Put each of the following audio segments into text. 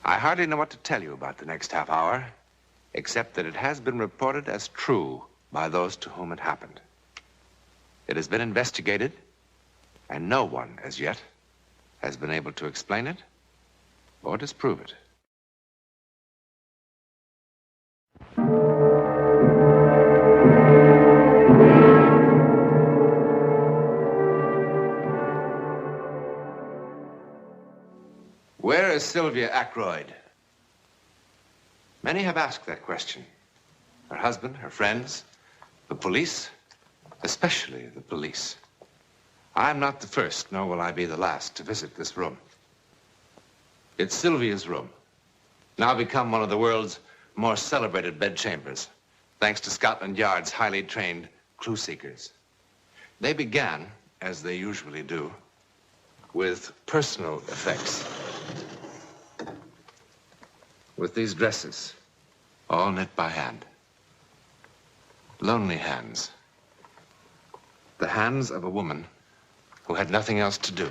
I hardly know what to tell you about the next half hour, except that it has been reported as true by those to whom it happened. It has been investigated, and no one, as yet, has been able to explain it or disprove it. Where is Sylvia Ackroyd? Many have asked that question. Her husband, her friends, the police, especially the police. I'm not the first, nor will I be the last to visit this room. It's Sylvia's room, now become one of the world's more celebrated bedchambers, thanks to Scotland Yard's highly trained clue seekers. They began, as they usually do, with personal effects. With these dresses, all knit by hand. Lonely hands. The hands of a woman who had nothing else to do.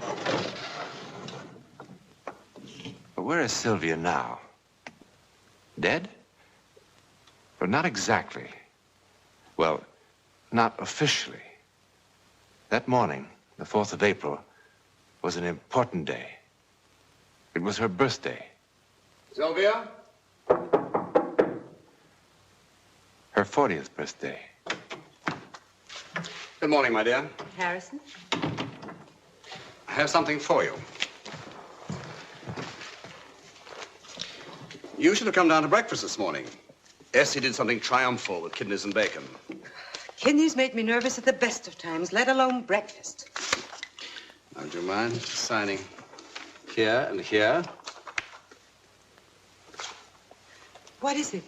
But where is Sylvia now? Dead? But not exactly. Well, not officially. That morning, the 4th of April, was an important day. It was her birthday. Sylvia? Her 40th birthday. Good morning, my dear. Harrison? I have something for you. You should have come down to breakfast this morning. Essie did something triumphal with kidneys and bacon. Kidneys make me nervous at the best of times, let alone breakfast. Now, do you mind signing here and here? What is it?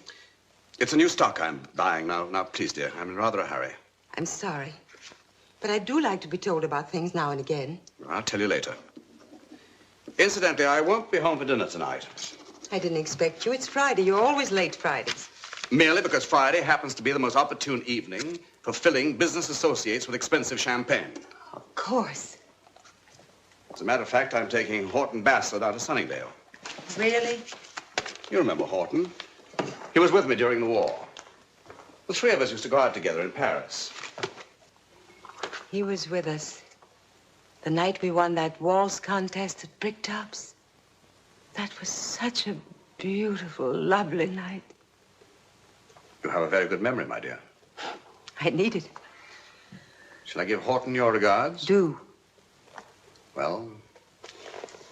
It's a new stock I'm buying now. Now, please, dear, I'm in rather a hurry. I'm sorry, but I do like to be told about things now and again. I'll tell you later. Incidentally, I won't be home for dinner tonight. I didn't expect you. It's Friday. You're always late Fridays. Merely because Friday happens to be the most opportune evening for filling business associates with expensive champagne. Of course. As a matter of fact, I'm taking Horton Bassett out to Sunningdale. Really? You remember Horton? He was with me during the war. The three of us used to go out together in Paris. He was with us the night we won that waltz contest at Bricktops. That was such a beautiful, lovely night. You have a very good memory, my dear. I need it. Shall I give Horton your regards? Do. Well,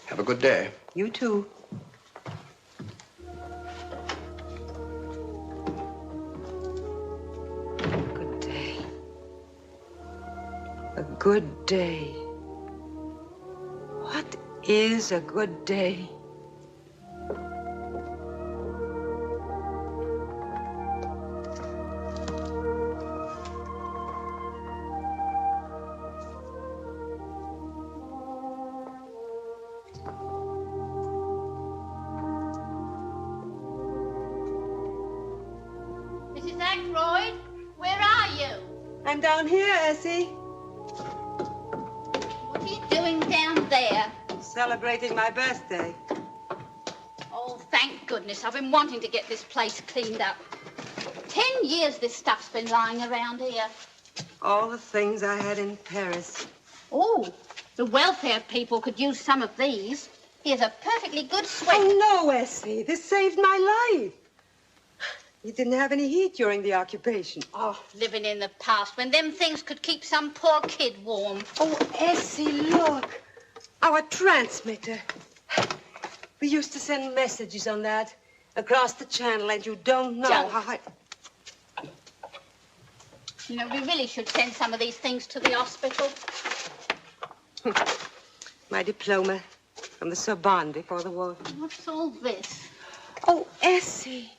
have a good day. You too. Good day. A good day. What is a good day? Mrs. Ackroyd, where are you? I'm down here, Essie. What are you doing down there? Celebrating my birthday. Oh, thank goodness. I've been wanting to get this place cleaned up. 10 years this stuff's been lying around here. All the things I had in Paris. Oh, the welfare people could use some of these. Here's a perfectly good sweat. Oh, no, Essie. This saved my life. You didn't have any heat during the occupation. Oh, living in the past when them things could keep some poor kid warm. Oh, Essie, look. Our transmitter. We used to send messages on that across the channel, and you don't know Junk. how You know, we really should send some of these things to the hospital. My diploma from the Sorbonne before the war. What's all this? Oh, Essie.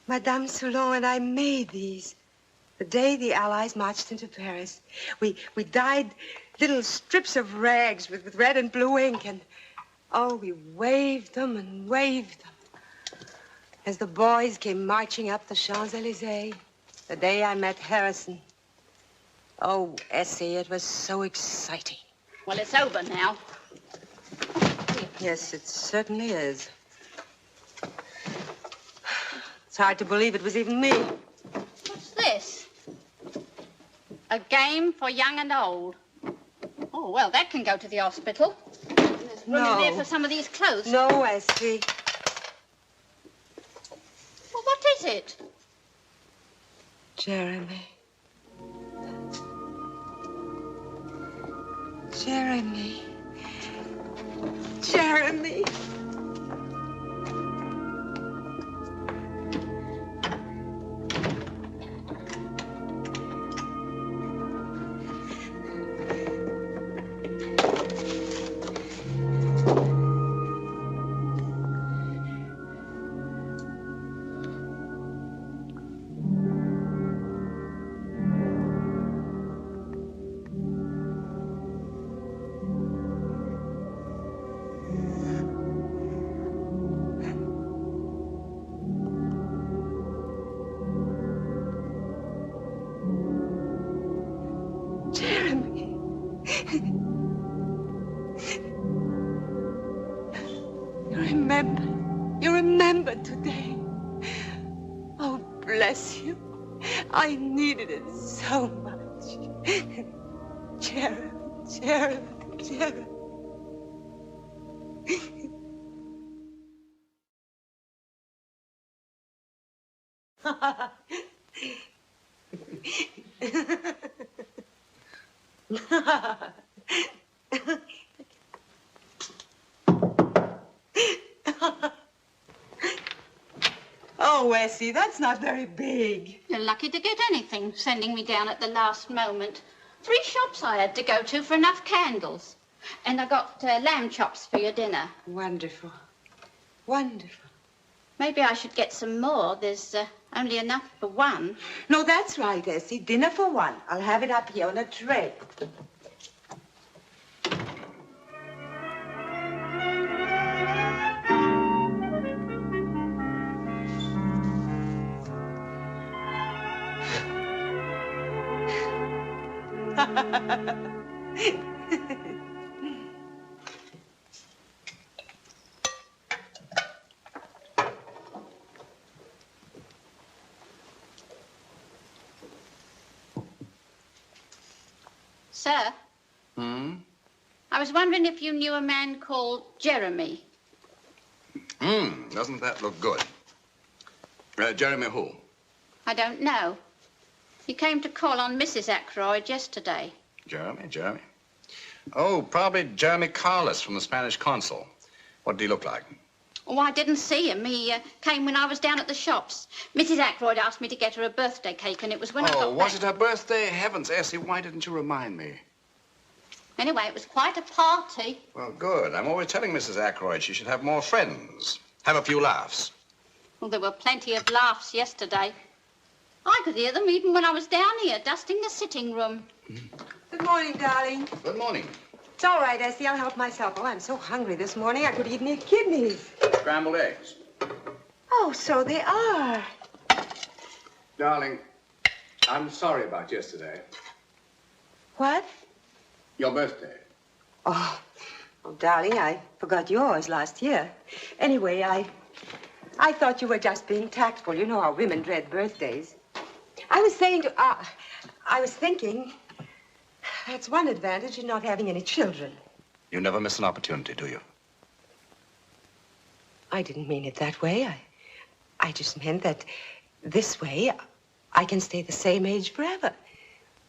Madame Soulon and I made these the day the Allies marched into Paris. We dyed little strips of rags with red and blue ink, and oh, we waved them and waved them as the boys came marching up the Champs-Élysées the day I met Harrison. Oh, Essie, it was so exciting. Well, it's over now. Here, Yes, it certainly is. It's hard to believe it was even me. What's this? A game for young and old. Oh, well, that can go to the hospital. There's room in there for some of these clothes. No, Essie. Well, what is it? Jeremy. Jeremy. Jeremy. You remembered today. Oh, bless you. I needed it so much. Jeremy, Jeremy, Jeremy. Oh, Essie, that's not very big. You're lucky to get anything, sending me down at the last moment. 3 shops I had to go to for enough candles. And I got lamb chops for your dinner. Wonderful. Wonderful. Maybe I should get some more. There's only enough for one. No, that's right, Essie. Dinner for one. I'll have it up here on a tray. Sir? I was wondering if you knew a man called Jeremy. Doesn't that look good? Jeremy who? I don't know. He came to call on Mrs. Ackroyd yesterday. Jeremy? Oh, probably Jeremy Carlos from the Spanish consul. What did he look like? Oh, I didn't see him. He came when I was down at the shops. Mrs. Ackroyd asked me to get her a birthday cake, and it was when I got back. Oh, was it her birthday? Heavens, Essie, why didn't you remind me? Anyway, it was quite a party. Well, good. I'm always telling Mrs. Ackroyd she should have more friends. Have a few laughs. Well, there were plenty of laughs yesterday. I could hear them even when I was down here, dusting the sitting room. Good morning, darling. Good morning. It's all right, Essie. I'll help myself. Oh, I'm so hungry this morning I could eat me kidneys. Scrambled eggs. Oh, so they are. Darling, I'm sorry about yesterday. What? Your birthday. Oh, darling, I forgot yours last year. Anyway, I thought you were just being tactful. You know how women dread birthdays. I was thinking, that's one advantage in not having any children. You never miss an opportunity, do you? I didn't mean it that way. I just meant that this way I can stay the same age forever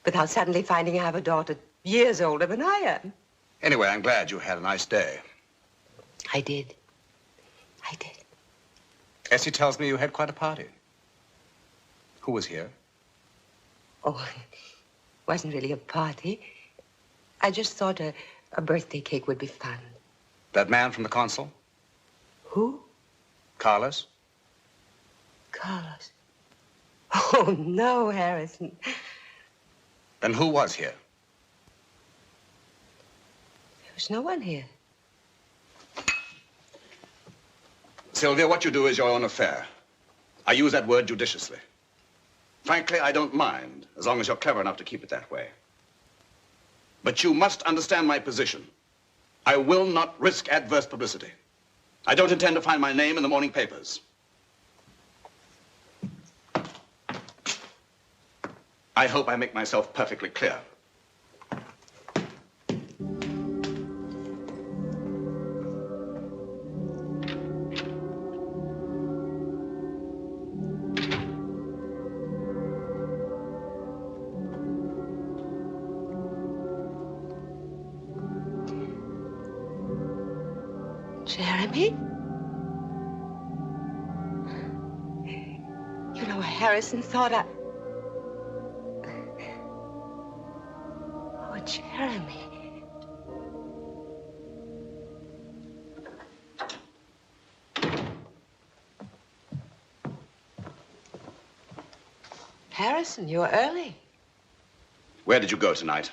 without suddenly finding I have a daughter years older than I am. Anyway, I'm glad you had a nice day. I did. Essie tells me you had quite a party. Who was here? Oh, it wasn't really a party. I just thought a birthday cake would be fun. That man from the consul? Who? Carlos? Carlos. Oh, no, Harrison. Then who was here? There was no one here. Sylvia, what you do is your own affair. I use that word judiciously. Frankly, I don't mind, as long as you're clever enough to keep it that way. But you must understand my position. I will not risk adverse publicity. I don't intend to find my name in the morning papers. I hope I make myself perfectly clear. Jeremy? You know, Harrison thought I... Oh, Jeremy. Harrison, you're early. Where did you go tonight?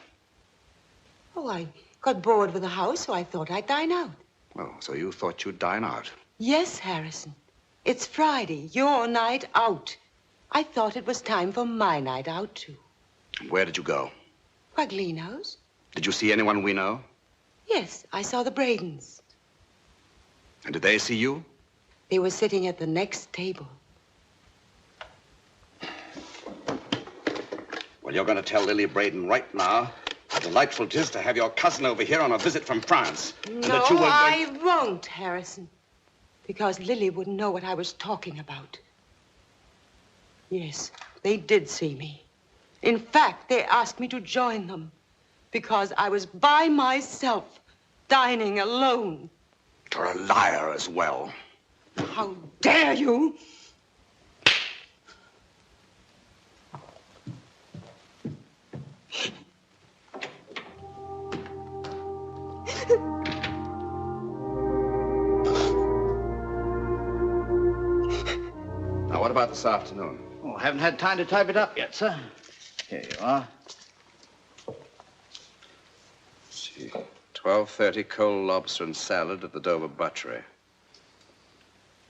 Oh, I got bored with the house, so I thought I'd dine out. Oh, so you thought you'd dine out. Yes, Harrison. It's Friday, your night out. I thought it was time for my night out, too. And where did you go? Quaglino's? Did you see anyone we know? Yes, I saw the Bradens. And did they see you? They were sitting at the next table. Well, you're going to tell Lily Braden right now how delightful it is to have your cousin over here on a visit from France. And No, that you will I won't, Harrison. Because Lily wouldn't know what I was talking about. Yes, they did see me. In fact, they asked me to join them because I was by myself, dining alone. You're a liar as well. How dare you? Now, what about this afternoon? Oh, haven't had time to type it up yet, sir. Here you are. See, 12:30 cold lobster and salad at the Dover Butchery.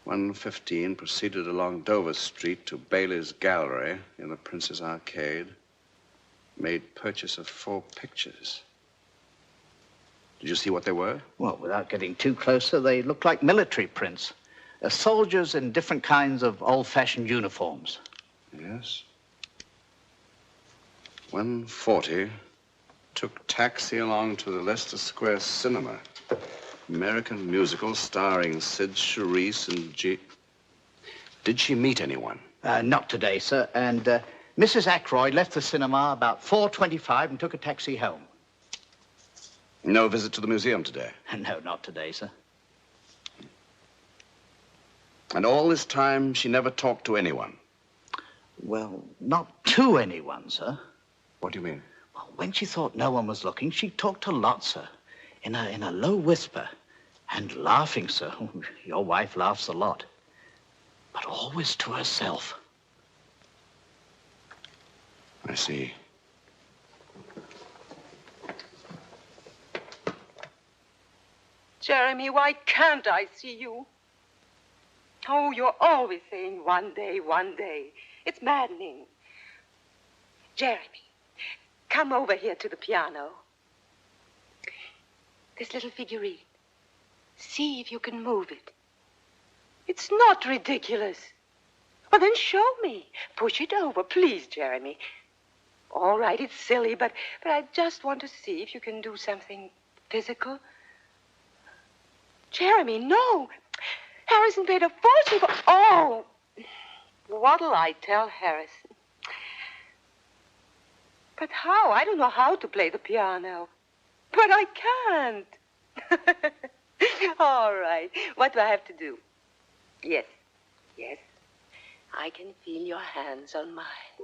1:15 proceeded along Dover Street to Bailey's Gallery in the Prince's Arcade. Made purchase of 4 pictures. Did you see what they were? Well, without getting too close, sir, they look like military prints. Soldiers in different kinds of old-fashioned uniforms. Yes. 1:40 took taxi along to the Leicester Square Cinema. American musical starring Sid Charisse and G. Did she meet anyone? Not today, sir. And Mrs. Ackroyd left the cinema about 4:25 and took a taxi home. No visit to the museum today? No, not today, sir. And all this time, she never talked to anyone? Well, not to anyone, sir. What do you mean? Well, when she thought no one was looking, she talked a lot, sir. In a low whisper. And laughing, sir. Your wife laughs a lot. But always to herself. I see. Jeremy, why can't I see you? Oh, you're always saying one day, one day. It's maddening. Jeremy, come over here to the piano. This little figurine. See if you can move it. It's not ridiculous. Well, then show me. Push it over, please, Jeremy. All right, it's silly, but I just want to see if you can do something physical. Jeremy, no. Harrison paid a fortune for... Oh! What'll I tell Harrison? But how? I don't know how to play the piano. But I can't. All right. What do I have to do? Yes. Yes. I can feel your hands on mine.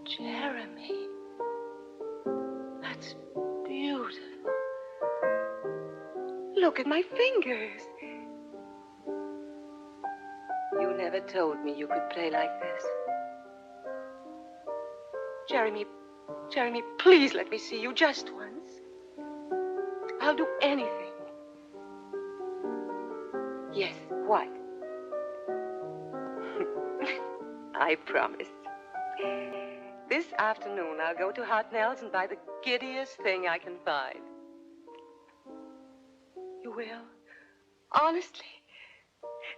Jeremy. That's beautiful. Look at my fingers. You never told me you could play like this. Jeremy, please let me see you just once. I'll do anything. Yes, what? I promise. This afternoon, I'll go to Hartnell's and buy the giddiest thing I can find. will. Honestly.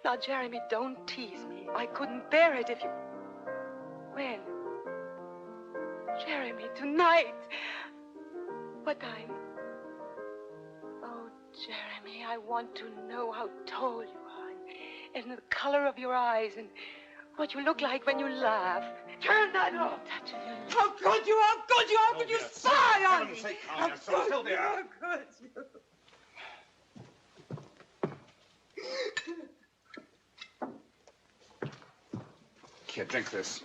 Now, Jeremy, don't tease me. I couldn't bear it if you... When? Jeremy, tonight. What time? Oh, Jeremy, I want to know how tall you are and the color of your eyes and what you look like when you laugh. Turn that off. How could you? How could you? How could you spy on me? How could you? How could you? Here, drink this.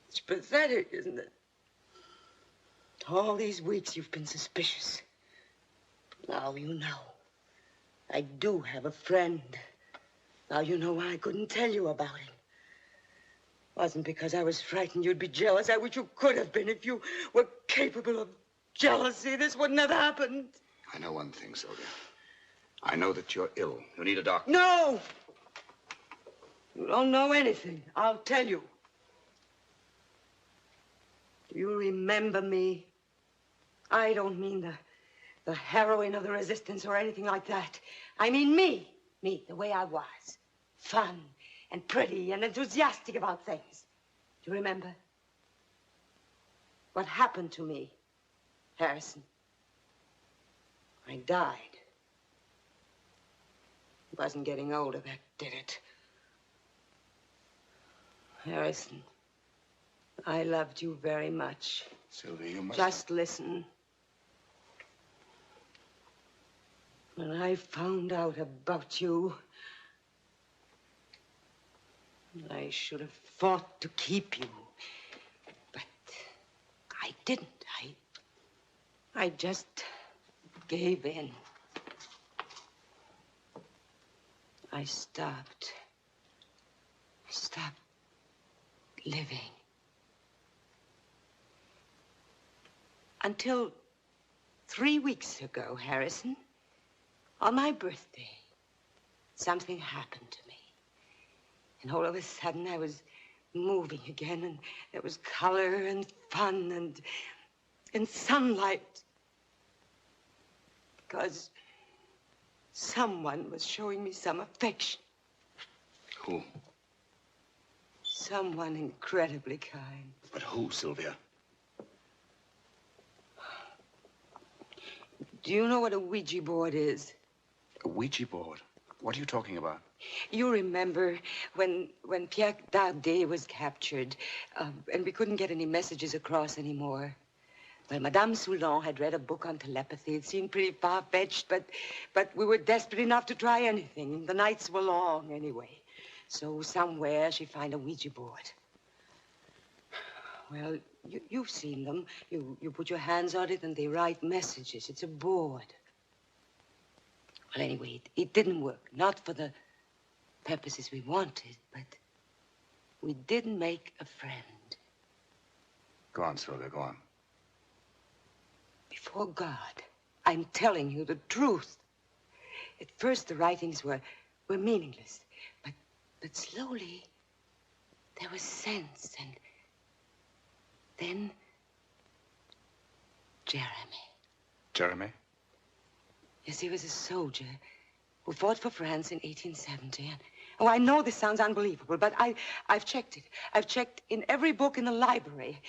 It's pathetic, isn't it? All these weeks you've been suspicious. Now you know. I do have a friend. Now you know why I couldn't tell you about him. Wasn't because I was frightened you'd be jealous. I wish you could have been. If you were capable of jealousy, this wouldn't have happened. I know one thing, Sylvia. I know that you're ill. You need a doctor. No! You don't know anything. I'll tell you. Do you remember me? I don't mean the heroine of the resistance or anything like that. I mean me. Me, the way I was. Fun and pretty and enthusiastic about things. Do you remember? What happened to me, Harrison? I died. It wasn't getting older, that did it. Harrison, I loved you very much. Sylvia, you must... Just listen. When I found out about you, I should have fought to keep you. But I didn't. I just gave in. I stopped living. Until 3 weeks ago, Harrison, on my birthday, something happened to me. And all of a sudden, I was moving again, and there was color and fun and sunlight. Because someone was showing me some affection. Who? Someone incredibly kind. But who, Sylvia? Do you know what a Ouija board is? A Ouija board? What are you talking about? You remember when Pierre Dardet was captured, and we couldn't get any messages across anymore. Well, Madame Soulon had read a book on telepathy. It seemed pretty far-fetched, but we were desperate enough to try anything. The nights were long, anyway. So somewhere she'd find a Ouija board. Well, you've seen them. You put your hands on it and they write messages. It's a board. Well, anyway, it didn't work. Not for the purposes we wanted, but we did make a friend. Go on, Sylvia, go on. Before God, I'm telling you the truth. At first, the writings were meaningless, but slowly, there was sense, and then Jeremy. Jeremy? Yes, he was a soldier who fought for France in 1870. And, oh, I know this sounds unbelievable, but I've checked it. I've checked in every book in the library.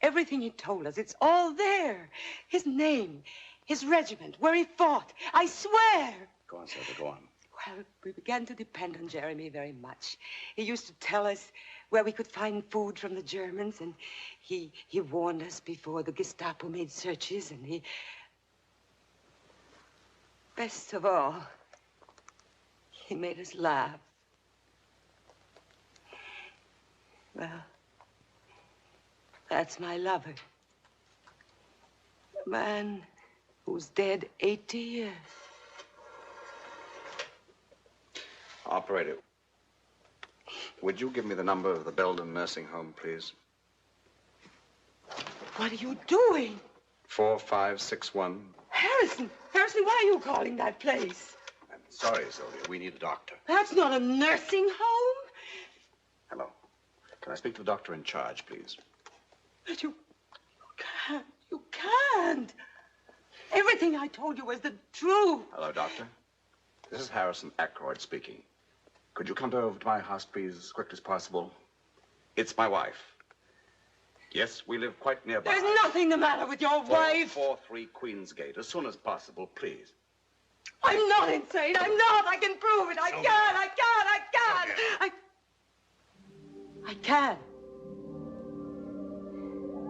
Everything he told us, it's all there. His name, his regiment, where he fought. I swear. Go on, Sylvia, go on. Well, we began to depend on Jeremy very much. He used to tell us where we could find food from the Germans, and he warned us before the Gestapo made searches, and he... Best of all, he made us laugh. Well, that's my lover. A man who's dead 80 years. Operator, would you give me the number of the Belden nursing home, please? What are you doing? 4561. Harrison, why are you calling that place? I'm Sorry, Sylvia. We need a doctor. That's not a nursing home. Hello. Can I speak to the doctor in charge, please? But you can't. You can't. Everything I told you was the truth. Hello, doctor. This is Harrison Ackroyd speaking. Could you come over to my house, please, as quickly as possible? It's my wife. Yes, we live quite nearby. There's nothing the matter with your wife. 443 Queensgate. As soon as possible, please. I'm not insane. I'm not. I can prove it. I can.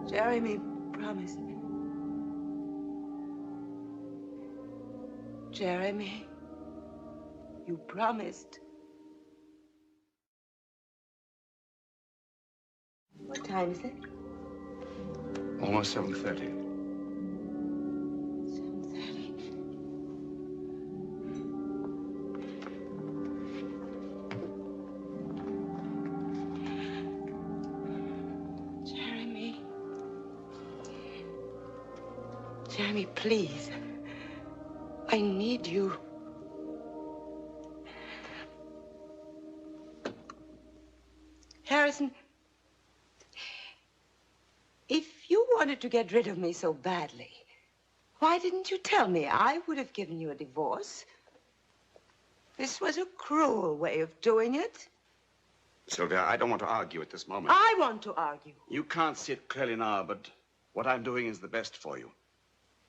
Jeremy promised me. Jeremy, you promised. What time is it? Almost 7:30. 7:30. Jeremy, please. I need you. Harrison, if you wanted to get rid of me so badly, why didn't you tell me? I would have given you a divorce. This was a cruel way of doing it. Sylvia, I don't want to argue at this moment. I want to argue. You can't see it clearly now, but what I'm doing is the best for you.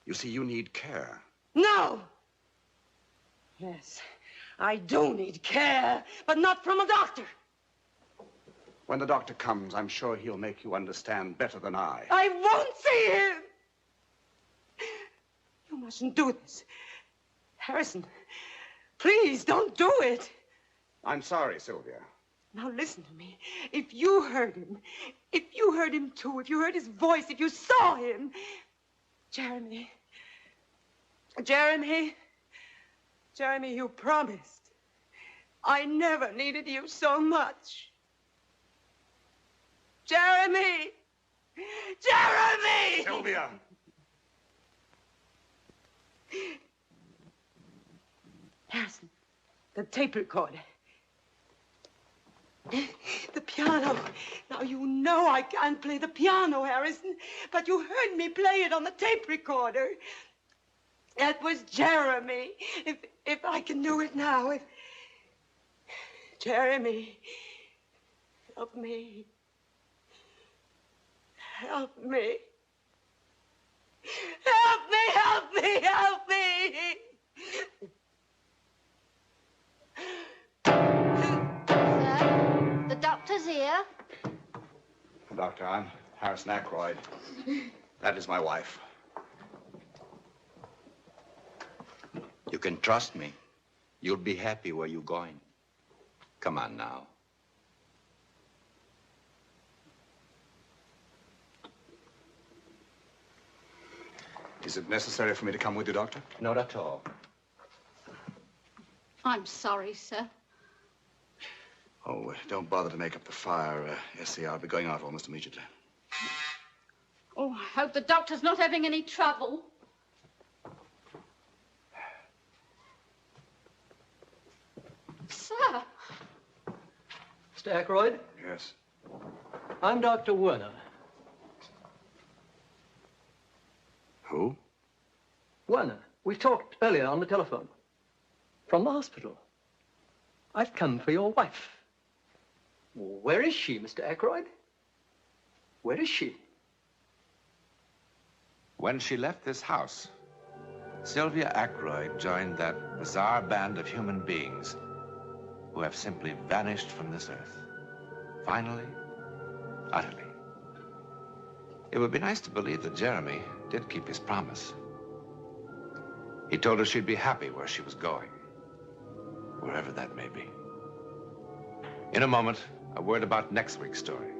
You see, you need care. No! Yes, I do need care, but not from a doctor. When the doctor comes, I'm sure he'll make you understand better than I. I won't see him! You mustn't do this. Harrison, please don't do it. I'm sorry, Sylvia. Now listen to me. If you heard him too, if you heard his voice, if you saw him, Jeremy, you promised. I never needed you so much. Jeremy! Sylvia! Harrison, the tape recorder. The piano. Now, you know I can't play the piano, Harrison, but you heard me play it on the tape recorder. That was Jeremy. If I can do it now, Jeremy, help me. Help me. Help me. Sir, the doctor's here. Doctor, I'm Harrison Ackroyd. That is my wife. You can trust me. You'll be happy where you're going. Come on now. Is it necessary for me to come with you, Doctor? Not at all. I'm sorry, sir. Oh, don't bother to make up the fire, Essie. I'll be going out almost immediately. Oh, I hope the doctor's not having any trouble. Sir. Mr. Ackroyd? Yes. I'm Dr. Werner. Who? Werner. We talked earlier on the telephone. From the hospital. I've come for your wife. Where is she, Mr. Ackroyd? Where is she? When she left this house, Sylvia Ackroyd joined that bizarre band of human beings who have simply vanished from this earth. Finally, utterly. It would be nice to believe that Jeremy did keep his promise. He told her she'd be happy where she was going, wherever that may be. In a moment, a word about next week's story.